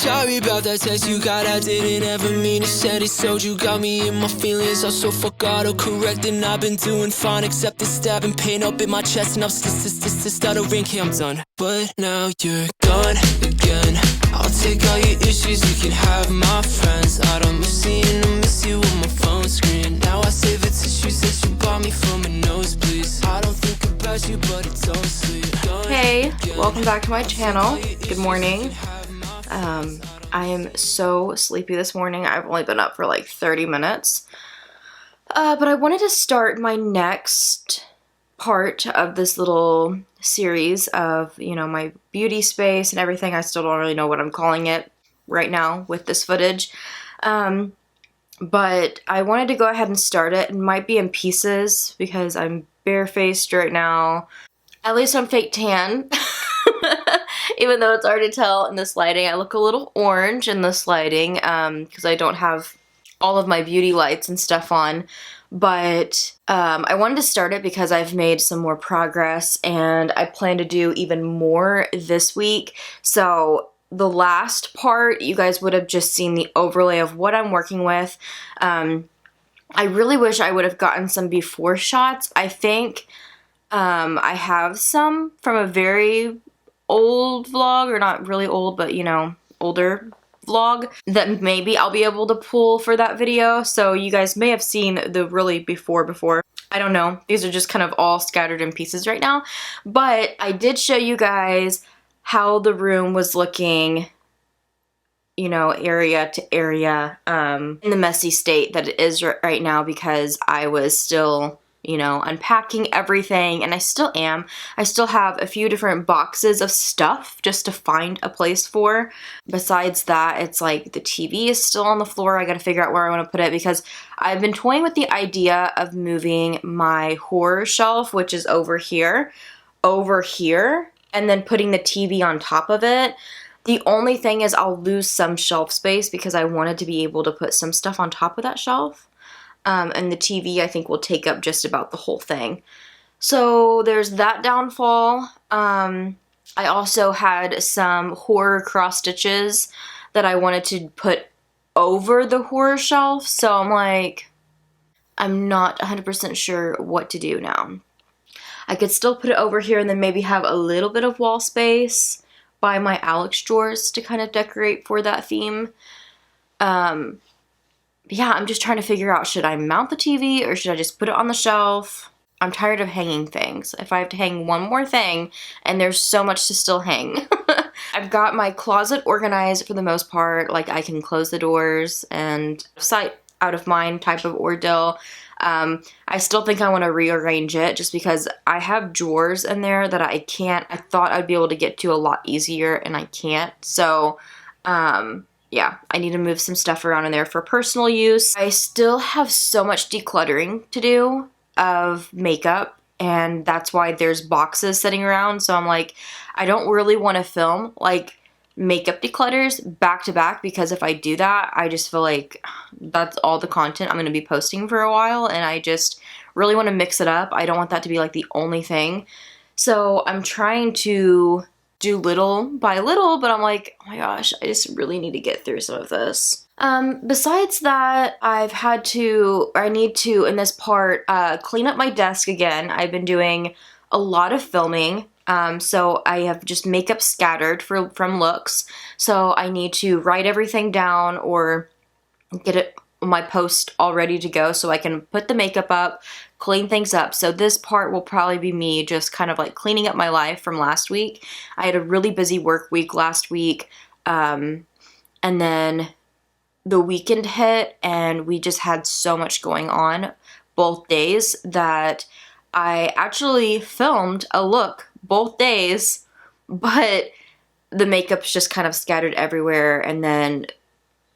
sorry about that text you got. I didn't ever mean to send it. So you got me in my feelings. Also fuck autocorrect, and I've been doing fine except the stabbing pain up in my chest, and I'm stuttering. Okay, I'm done. But now you're gone again. I'll take all your issues, you can have my friends. I don't miss seeing I miss you on my phone screen. Now I save the tissues that you bought me from a nosebleed. I don't think about you, but it's all sweet. Hey, welcome back to my channel. Good morning. I am so sleepy this morning. I've only been up for like 30 minutes. But I wanted to start my next part of this little series of, you know, my beauty space and everything. I still don't really know what I'm calling it right now with this footage. But I wanted to go ahead and start it. It might be in pieces because I'm barefaced right now. At least I'm fake tan. Even though it's hard to tell in this lighting. I look a little orange in this lighting because I don't have all of my beauty lights and stuff on. But I wanted to start it because I've made some more progress and I plan to do even more this week. So the last part, you guys would have just seen the overlay of what I'm working with. I really wish I would have gotten some before shots. I think I have some from a very old vlog, or not really old, but you know, older vlog that maybe I'll be able to pull for that video. So you guys may have seen the really before. I don't know. These are just kind of all scattered in pieces right now. But I did show you guys how the room was looking, you know, area to area, in the messy state that it is right now because I was still, you know, unpacking everything, and I still am. I still have a few different boxes of stuff just to find a place for. Besides that, it's like the TV is still on the floor. I gotta figure out where I want to put it because I've been toying with the idea of moving my horror shelf, which is over here, and then putting the TV on top of it. The only thing is I'll lose some shelf space because I wanted to be able to put some stuff on top of that shelf. And the TV, I think, will take up just about the whole thing. So there's that downfall. I also had some horror cross stitches that I wanted to put over the horror shelf. So I'm like, I'm not 100% sure what to do now. I could still put it over here and then maybe have a little bit of wall space by my Alex drawers to kind of decorate for that theme. Yeah, I'm just trying to figure out, should I mount the TV or should I just put it on the shelf? I'm tired of hanging things. If I have to hang one more thing, and there's so much to still hang. I've got my closet organized for the most part. Like, I can close the doors and sight out of mind type of ordeal. I still think I want to rearrange it just because I have drawers in there that I thought I'd be able to get to a lot easier, and I can't. So, yeah, I need to move some stuff around in there for personal use. I still have so much decluttering to do of makeup, and that's why there's boxes sitting around. So I'm like, I don't really want to film like makeup declutters back to back because if I do that, I just feel like that's all the content I'm going to be posting for a while, and I just really want to mix it up. I don't want that to be like the only thing. So I'm trying to do little by little, but I'm like, oh my gosh, I just really need to get through some of this. Besides that, I need to, in this part, clean up my desk again. I've been doing a lot of filming, so I have just makeup scattered from looks, so I need to write everything down or get my post all ready to go so I can put the makeup up, clean things up. So this part will probably be me just kind of like cleaning up my life from last week. I had a really busy work week last week, and then the weekend hit and we just had so much going on both days that I actually filmed a look both days, but the makeup's just kind of scattered everywhere, and then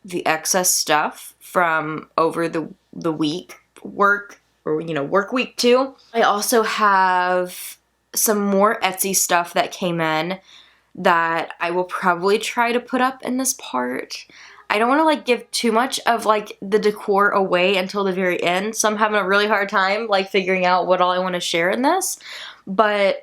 the excess stuff from over the week work, or you know, work week too. I also have some more Etsy stuff that came in that I will probably try to put up in this part. I don't want to like give too much of like the decor away until the very end, so I'm having a really hard time like figuring out what all I want to share in this. But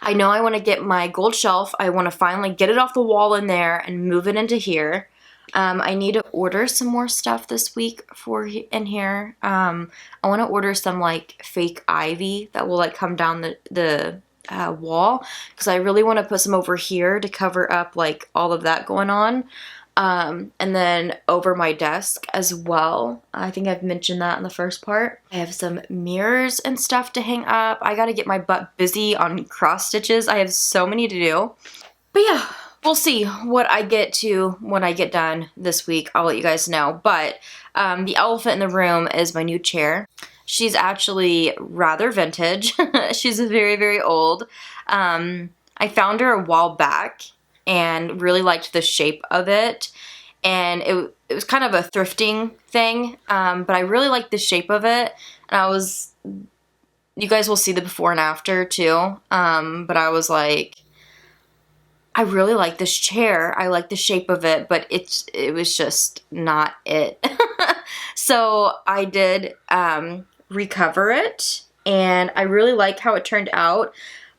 I know I want to get my gold shelf. I want to finally get it off the wall in there and move it into here. I need to order some more stuff this week for in here. I want to order some like fake ivy that will like come down the wall, because I really want to put some over here to cover up like all of that going on. And then over my desk as well. I think I've mentioned that in the first part. I have some mirrors and stuff to hang up. I gotta get my butt busy on cross stitches. I have so many to do. But yeah, we'll see what I get to when I get done this week. I'll let you guys know. But the elephant in the room is my new chair. She's actually rather vintage. She's very, very old. I found her a while back and really liked the shape of it. And it was kind of a thrifting thing, but I really liked the shape of it. And you guys will see the before and after too, but I was like, I really like this chair. I like the shape of it, but it was just not it. So I did recover it, and I really like how it turned out.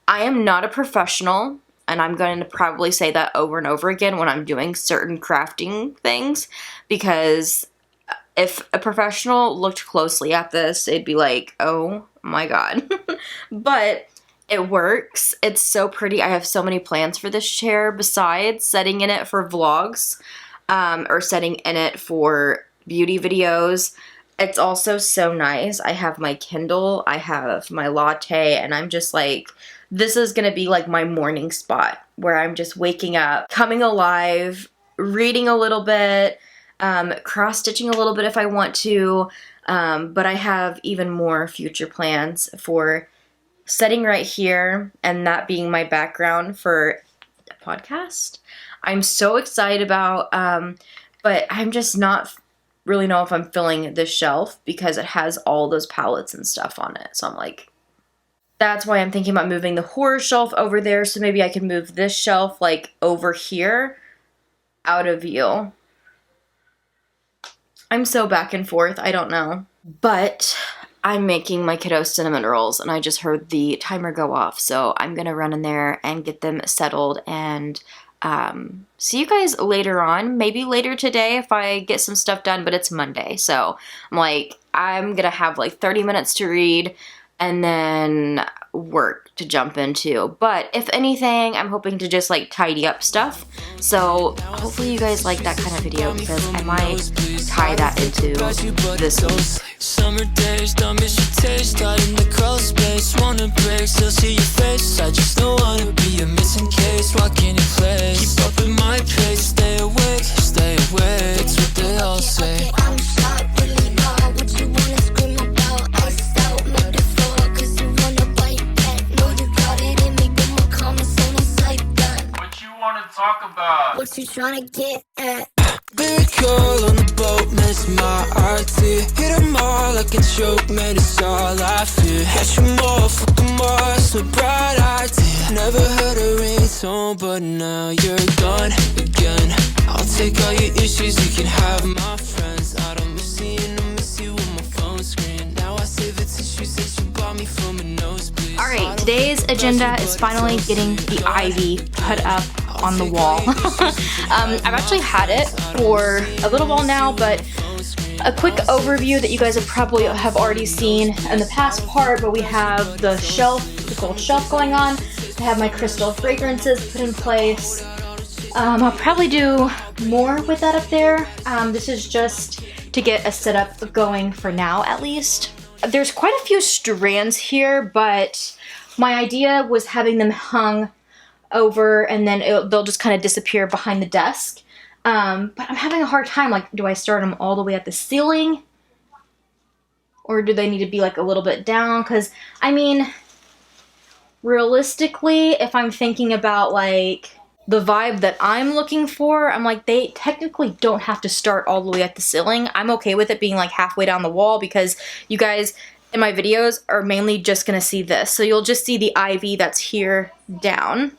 I am not a professional, and I'm going to probably say that over and over again when I'm doing certain crafting things, because if a professional looked closely at this, it'd be like, oh my god. But it works. It's so pretty. I have so many plans for this chair besides setting in it for vlogs, or setting in it for beauty videos. It's also so nice. I have my Kindle, I have my latte, and I'm just like, this is going to be like my morning spot where I'm just waking up, coming alive, reading a little bit, cross-stitching a little bit if I want to, but I have even more future plans for setting right here and that being my background for a podcast. I'm so excited about, but I'm just not really know if I'm filling this shelf because it has all those palettes and stuff on it. So I'm like, that's why I'm thinking about moving the horror shelf over there, so maybe I can move this shelf like over here out of view. I'm so back and forth, I don't know. But I'm making my kiddo cinnamon rolls, and I just heard the timer go off, so I'm gonna run in there and get them settled and see you guys later on, maybe later today if I get some stuff done, but it's Monday, so I'm like, I'm gonna have like 30 minutes to read and then work to jump into. But if anything, I'm hoping to just like tidy up stuff. So hopefully you guys like that kind of video, because I might tie that into this one. Summer days, don't miss your taste. Got in the crawl space, wanna break, still see your face. I just don't wanna be a missing case, walking in place. Keep up in my pace, stay awake, stay awake. It's what they all say. I'm shot, really raw, what you wanna scream about? Iced out, metaphor, cause you wanna bite that. Know you got it in me, but my comments ain't inside that. What you wanna talk about? What you tryna get at? Big girl on the boat, miss my RT. Hit 'em all like a joke, man, it's all I fear. Catch 'em all, fuck 'em all, it's a bright idea. Never heard a ringtone, but now you're gone again. I'll take all your issues, you can have my friends. I don't miss seeing them, miss you on my phone screen. Now I save the tissues that you bought me from a nosebleed. Alright, today's agenda is finally getting the ivy put up on the wall. I've actually had it for a little while now, but a quick overview that you guys have already seen in the past part, but we have the shelf, the gold shelf going on. I have my crystal fragrances put in place. I'll probably do more with that up there. This is just to get a setup going for now, at least. There's quite a few strands here, but my idea was having them hung over, and then they'll just kind of disappear behind the desk. But I'm having a hard time, like, do I start them all the way at the ceiling? Or do they need to be like a little bit down? Because, I mean, realistically, if I'm thinking about like the vibe that I'm looking for, I'm like, they technically don't have to start all the way at the ceiling. I'm okay with it being like halfway down the wall, because you guys in my videos are mainly just gonna see this. So you'll just see the ivy that's here down.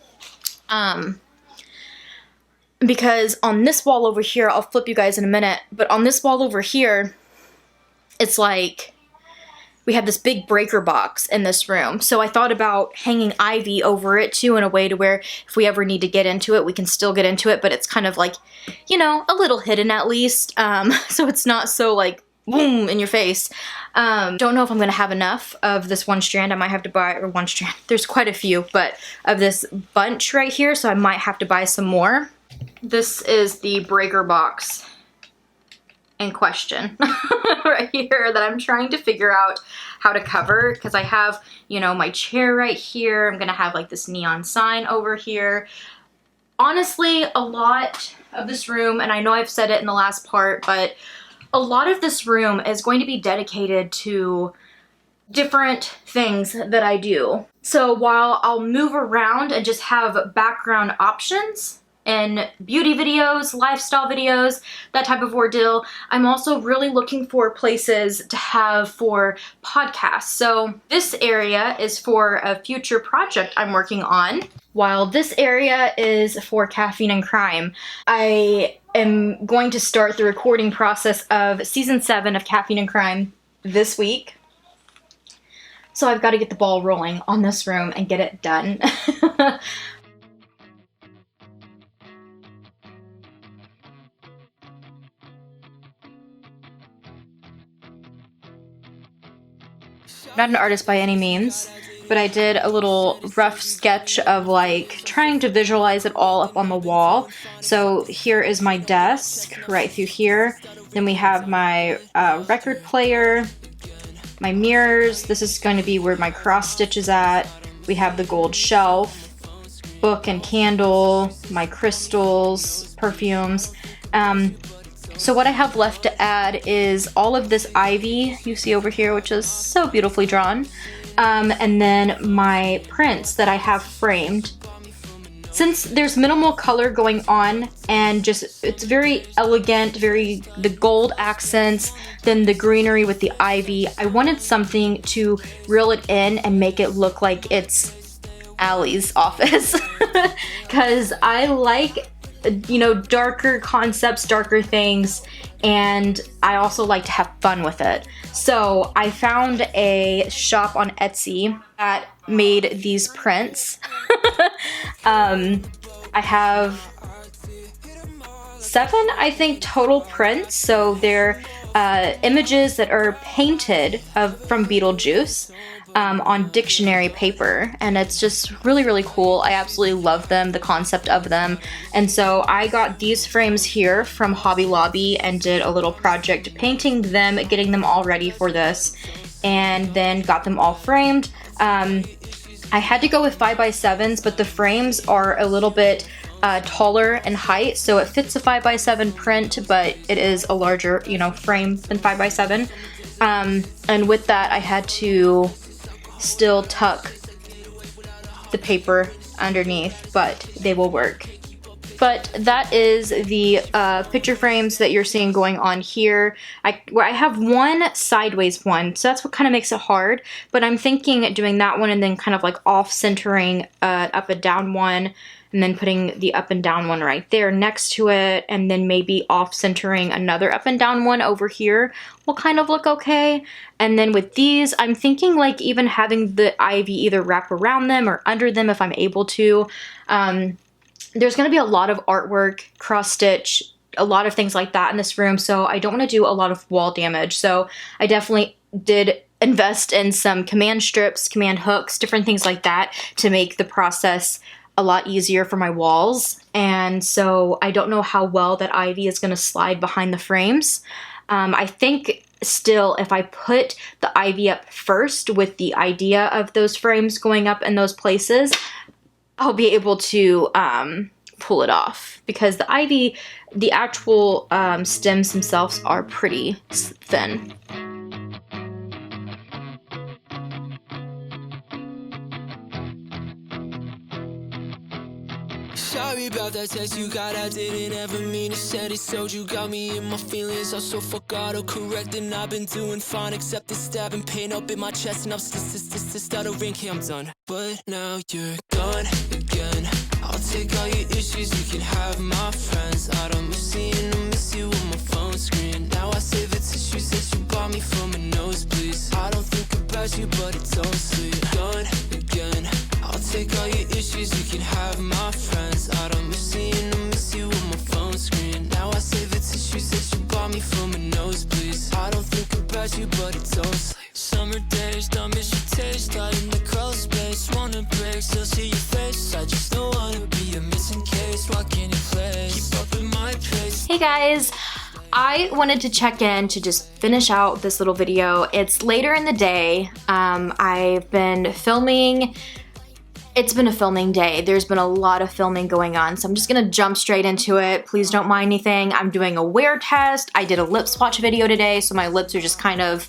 Because on this wall over here, I'll flip you guys in a minute, but on this wall over here, it's like, we have this big breaker box in this room. So I thought about hanging ivy over it too, in a way to where if we ever need to get into it, we can still get into it, but it's kind of like, you know, a little hidden at least. So it's not so like boom in your face. Don't know if I'm gonna have enough of this one strand. I might have to buy, or one strand, there's quite a few, but of this bunch right here, so I might have to buy some more. This is the breaker box in question right here that I'm trying to figure out how to cover, because I have, you know, my chair right here. I'm gonna have like this neon sign over here. Honestly, a lot of this room, and I know I've said it in the last part, but a lot of this room is going to be dedicated to different things that I do. So while I'll move around and just have background options in beauty videos, lifestyle videos, that type of ordeal, I'm also really looking for places to have for podcasts. So this area is for a future project I'm working on, while this area is for Caffeine and Crime. I am going to start the recording process of season 7 of Caffeine and Crime this week. So I've got to get the ball rolling on this room and get it done. Not an artist by any means, but I did a little rough sketch of like trying to visualize it all up on the wall. So here is my desk right through here. Then we have my record player, my mirrors. This is going to be where my cross stitch is at. We have the gold shelf, book and candle, my crystals, perfumes. So what I have left to add is all of this ivy you see over here, which is so beautifully drawn. And then my prints that I have framed. Since there's minimal color going on and just, it's very elegant, the gold accents, then the greenery with the ivy, I wanted something to reel it in and make it look like it's Allie's office. Because I like, you know, darker concepts, darker things, and I also like to have fun with it. So I found a shop on Etsy that made these prints. I have 7, I think, total prints. So they're images that are painted from Beetlejuice on dictionary paper, and it's just really, really cool. I absolutely love them, the concept of them. And so I got these frames here from Hobby Lobby and did a little project painting them, getting them all ready for this, and then got them all framed. I had to go with 5x7s, but the frames are a little bit taller in height, so it fits a 5x7 print, but it is a larger, you know, frame than 5x7. And with that, I had to still tuck the paper underneath, but they will work. But that is the picture frames that you're seeing going on here. I have one sideways one, so that's what kind of makes it hard, but I'm thinking doing that one and then kind of like off-centering up and down one, and then putting the up and down one right there next to it, and then maybe off-centering another up and down one over here will kind of look okay. And then with these, I'm thinking like even having the ivy either wrap around them or under them if I'm able to. There's going to be a lot of artwork, cross-stitch, a lot of things like that in this room, so I don't want to do a lot of wall damage. So I definitely did invest in some command strips, command hooks, different things like that to make the process a lot easier for my walls. And so I don't know how well that ivy is going to slide behind the frames. I think still if I put the ivy up first with the idea of those frames going up in those places, I'll be able to pull it off, because the ivy, the actual stems themselves are pretty thin. Sorry about that text you got, I didn't ever mean to send it. So you got me in my feelings, also fuck autocorrect. And I've been doing fine, except the stabbing pain up in my chest, and I'm stuttering, okay, I'm done. But now you're gone again. I'll take all your issues, you can have my friends. I don't miss seeing or miss you on my phone screen. Now I save the tissues that you bought me from a nosebleed. I don't think about without you, but it's all like summer days, don't miss your taste. Out in the crawl space, wanna break, still see your face. I just don't wanna be a missing case, walking in place. Keep up with my pace. Hey guys, I wanted to check in to just finish out this little video. It's later in the day. I've been filming. It's been a filming day. There's been a lot of filming going on, so I'm just gonna jump straight into it. Please don't mind anything. I'm doing a wear test. I did a lip swatch video today, so my lips are just kind of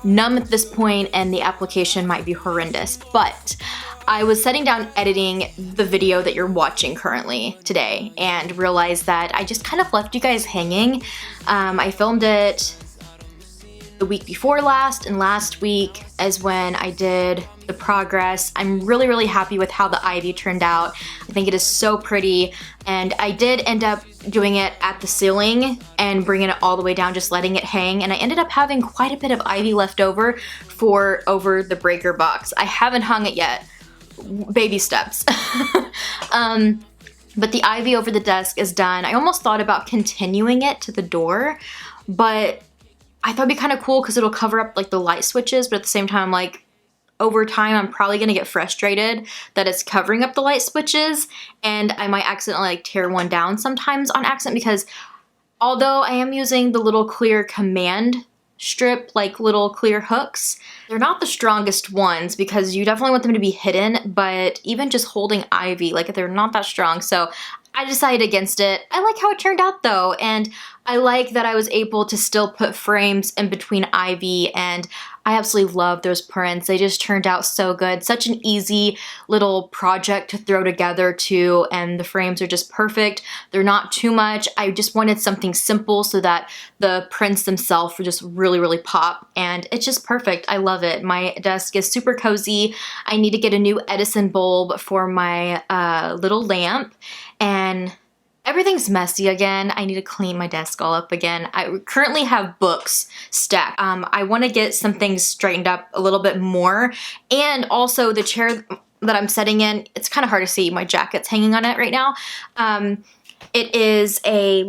numb at this point and the application might be horrendous. But I was sitting down editing the video that you're watching currently today and realized that I just kind of left you guys hanging. I filmed it the week before last, and last week is when I did the progress. I'm really, really happy with how the ivy turned out. I think it is so pretty, and I did end up doing it at the ceiling and bringing it all the way down, just letting it hang, and I ended up having quite a bit of ivy left over for over the breaker box. I haven't hung it yet. Baby steps. But the ivy over the desk is done. I almost thought about continuing it to the door, but I thought it'd be kind of cool because it'll cover up like the light switches, but at the same time, like over time, I'm probably gonna get frustrated that it's covering up the light switches, and I might accidentally like tear one down sometimes on accident, because although I am using the little clear command strip, like little clear hooks, they're not the strongest ones because you definitely want them to be hidden, but even just holding ivy, like they're not that strong. So I decided against it. I like how it turned out though, and I like that I was able to still put frames in between ivy, and I absolutely love those prints. They just turned out so good. Such an easy little project to throw together too, and the frames are just perfect. They're not too much. I just wanted something simple so that the prints themselves would just really, really pop, and it's just perfect. I love it. My desk is super cozy. I need to get a new Edison bulb for my little lamp, and everything's messy again. I need to clean my desk all up again. I currently have books stacked. I want to get some things straightened up a little bit more. And also the chair that I'm sitting in, it's kind of hard to see. My jacket's hanging on it right now. It is a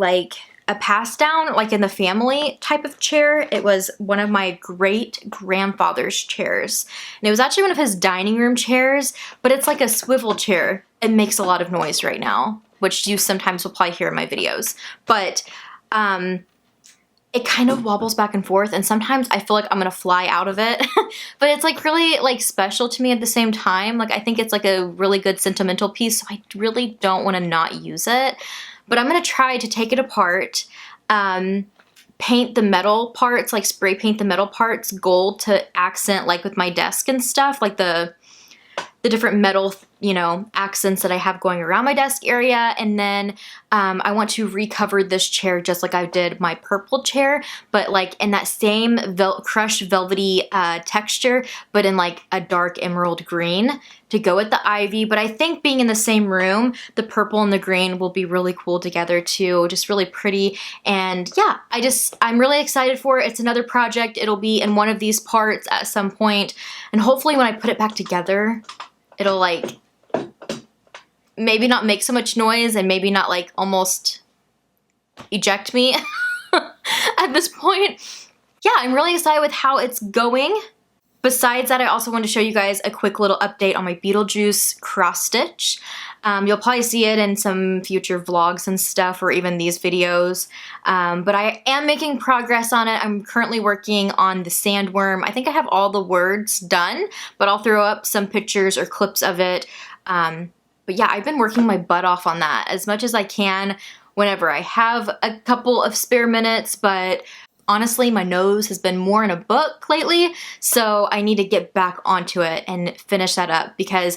pass down, like in the family type of chair. It was one of my great grandfather's chairs. And it was actually one of his dining room chairs, but it's like a swivel chair. It makes a lot of noise right now, which you sometimes will probably hear in my videos. But it kind of wobbles back and forth, and sometimes I feel like I'm gonna fly out of it. But it's like really like special to me at the same time. Like I think it's like a really good sentimental piece, so I really don't want to not use it. But I'm gonna try to take it apart, paint the metal parts, like spray paint the metal parts gold to accent like with my desk and stuff, like the different metal, you know, accents that I have going around my desk area. And then I want to recover this chair just like I did my purple chair, but like in that same crushed velvety texture, but in like a dark emerald green to go with the ivy. But I think being in the same room, the purple and the green will be really cool together too, just really pretty. And yeah, I'm really excited for it. It's another project. It'll be in one of these parts at some point, and hopefully when I put it back together, it'll like maybe not make so much noise and maybe not like almost eject me at this point. Yeah, I'm really excited with how it's going. Besides that, I also wanted to show you guys a quick little update on my Beetlejuice cross stitch. You'll probably see it in some future vlogs and stuff, or even these videos. But I am making progress on it. I'm currently working on the sandworm. I think I have all the words done, but I'll throw up some pictures or clips of it. But yeah, I've been working my butt off on that as much as I can whenever I have a couple of spare minutes, but honestly, my nose has been more in a book lately, so I need to get back onto it and finish that up because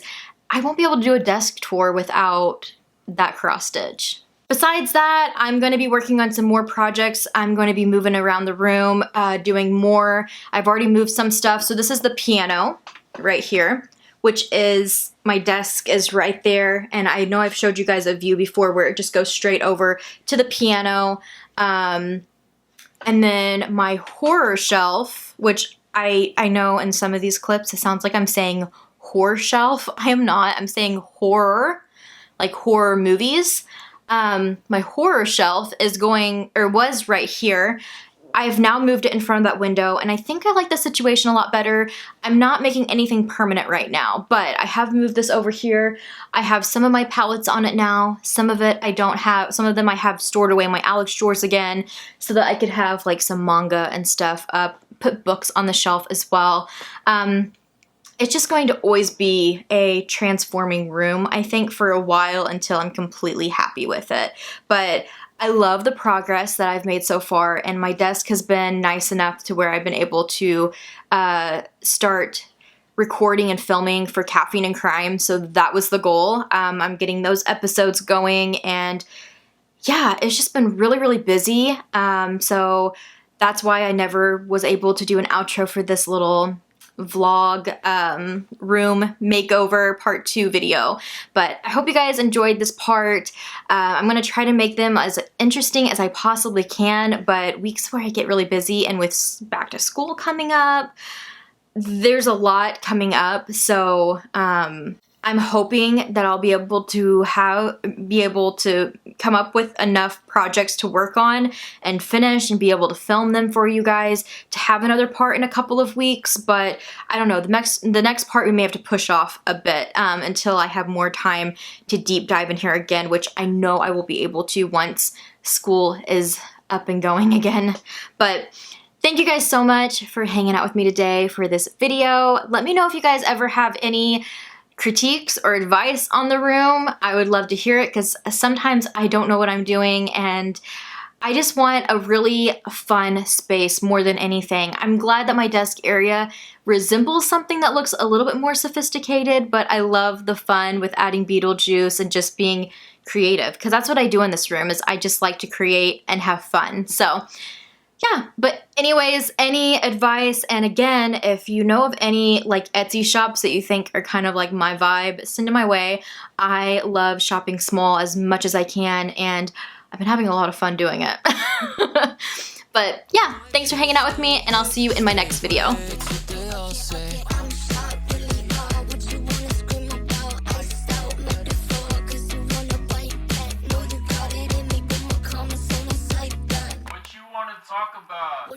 I won't be able to do a desk tour without that cross stitch. Besides that, I'm going to be working on some more projects. I'm going to be moving around the room, doing more. I've already moved some stuff. So this is the piano right here, which is, my desk is right there. And I know I've showed you guys a view before where it just goes straight over to the piano. And then my horror shelf, which I know in some of these clips, it sounds like I'm saying horror shelf. I am not. I'm saying horror, like horror movies. My horror shelf is was right here. I've now moved it in front of that window, and I think I like the situation a lot better. I'm not making anything permanent right now, but I have moved this over here. I have some of my palettes on it now. Some of it I don't have. Some of them I have stored away in my Alex drawers again, so that I could have like some manga and stuff up, put books on the shelf as well. It's just going to always be a transforming room, I think, for a while until I'm completely happy with it. But I love the progress that I've made so far, and my desk has been nice enough to where I've been able to start recording and filming for Caffeine and Crime, so that was the goal. I'm getting those episodes going, and yeah, it's just been really, really busy. So that's why I never was able to do an outro for this little vlog room makeover part 2 video, but I hope you guys enjoyed this part. I'm gonna try to make them as interesting as I possibly can, but weeks where I get really busy, and with back to school coming up, there's a lot coming up, so I'm hoping that I'll be able to come up with enough projects to work on and finish and be able to film them for you guys to have another part in a couple of weeks. But I don't know, the next part we may have to push off a bit until I have more time to deep dive in here again, which I know I will be able to once school is up and going again. But thank you guys so much for hanging out with me today for this video. Let me know if you guys ever have any critiques or advice on the room. I would love to hear it, because sometimes I don't know what I'm doing, and I just want a really fun space more than anything. I'm glad that my desk area resembles something that looks a little bit more sophisticated, but I love the fun with adding Beetlejuice and just being creative, because that's what I do in this room, is I just like to create and have fun. So yeah, but anyways, any advice, and again, if you know of any like Etsy shops that you think are kind of like my vibe, send them my way. I love shopping small as much as I can, and I've been having a lot of fun doing it. But yeah, thanks for hanging out with me, and I'll see you in my next video. What you want to talk about?